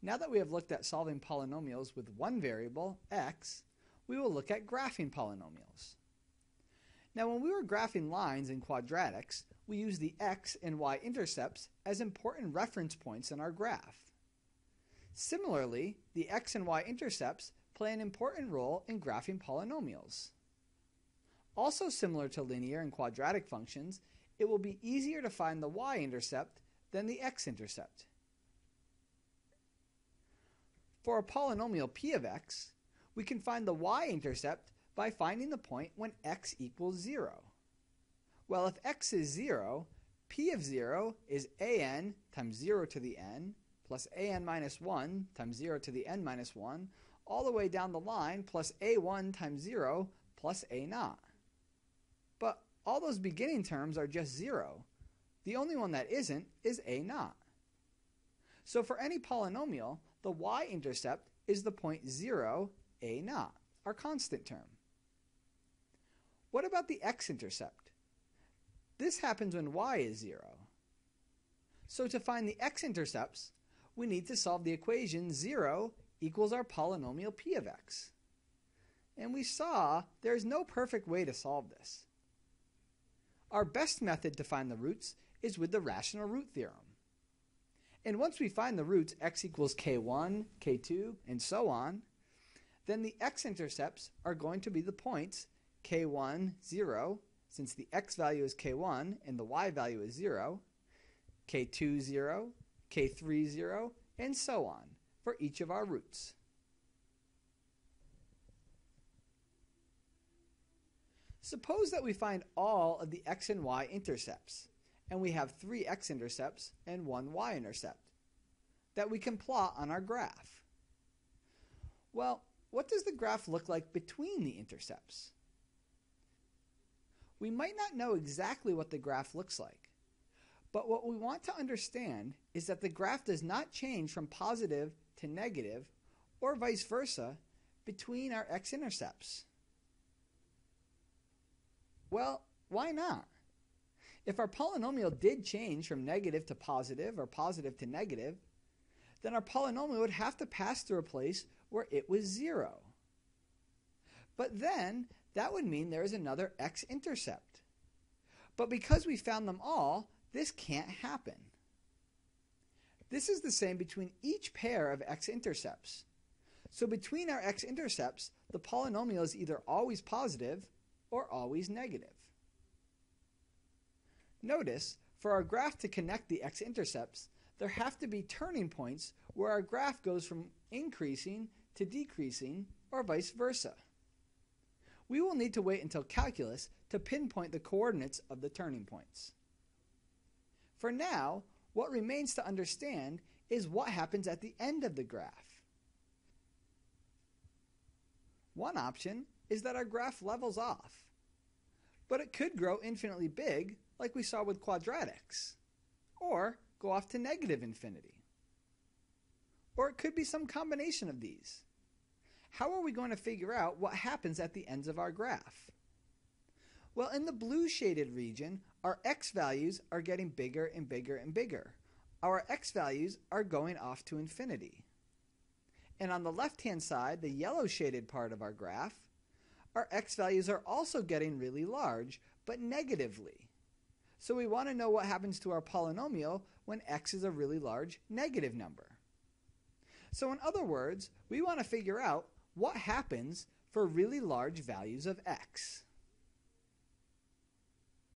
Now that we have looked at solving polynomials with one variable, x, we will look at graphing polynomials. Now when we were graphing lines in quadratics, we used the x and y intercepts as important reference points in our graph. Similarly, the x and y intercepts play an important role in graphing polynomials. Also similar to linear and quadratic functions, it will be easier to find the y-intercept than the x-intercept. For a polynomial p of x, we can find the y-intercept by finding the point when x equals 0. Well, if x is 0, p of 0 is an times 0 to the n plus an minus 1 times 0 to the n minus 1 all the way down the line plus a1 times 0 plus a naught. But all those beginning terms are just 0. The only one that isn't is a naught. So for any polynomial, the y-intercept is the point 0, a naught, our constant term. What about the x-intercept? This happens when y is 0. So to find the x-intercepts, we need to solve the equation 0 equals our polynomial p of x. And we saw there's no perfect way to solve this. Our best method to find the roots is with the rational root theorem. And once we find the roots x equals k1, k2, and so on, then the x-intercepts are going to be the points k1, 0, since the x value is k1 and the y value is 0, k2, 0, k3, 0, and so on for each of our roots. Suppose that we find all of the x and y intercepts, and we have 3 x-intercepts and 1 y-intercept that we can plot on our graph. Well, what does the graph look like between the intercepts? We might not know exactly what the graph looks like, but what we want to understand is that the graph does not change from positive to negative or vice versa between our x-intercepts. Well, why not? If our polynomial did change from negative to positive or positive to negative, then our polynomial would have to pass through a place where it was 0. But then that would mean there is another x-intercept. But because we found them all, this can't happen. This is the same between each pair of x-intercepts. So between our x-intercepts, the polynomial is either always positive or always negative. Notice, for our graph to connect the x-intercepts, there have to be turning points where our graph goes from increasing to decreasing or vice versa. We will need to wait until calculus to pinpoint the coordinates of the turning points. For now, what remains to understand is what happens at the end of the graph. One option is that our graph levels off, but it could grow infinitely big like we saw with quadratics, or go off to negative infinity. Or it could be some combination of these. How are we going to figure out what happens at the ends of our graph? Well, in the blue shaded region, our x values are getting bigger and bigger and bigger. Our x values are going off to infinity. And on the left-hand side, the yellow shaded part of our graph, our x values are also getting really large, but negatively. So we want to know what happens to our polynomial when x is a really large negative number. So in other words, we want to figure out what happens for really large values of x.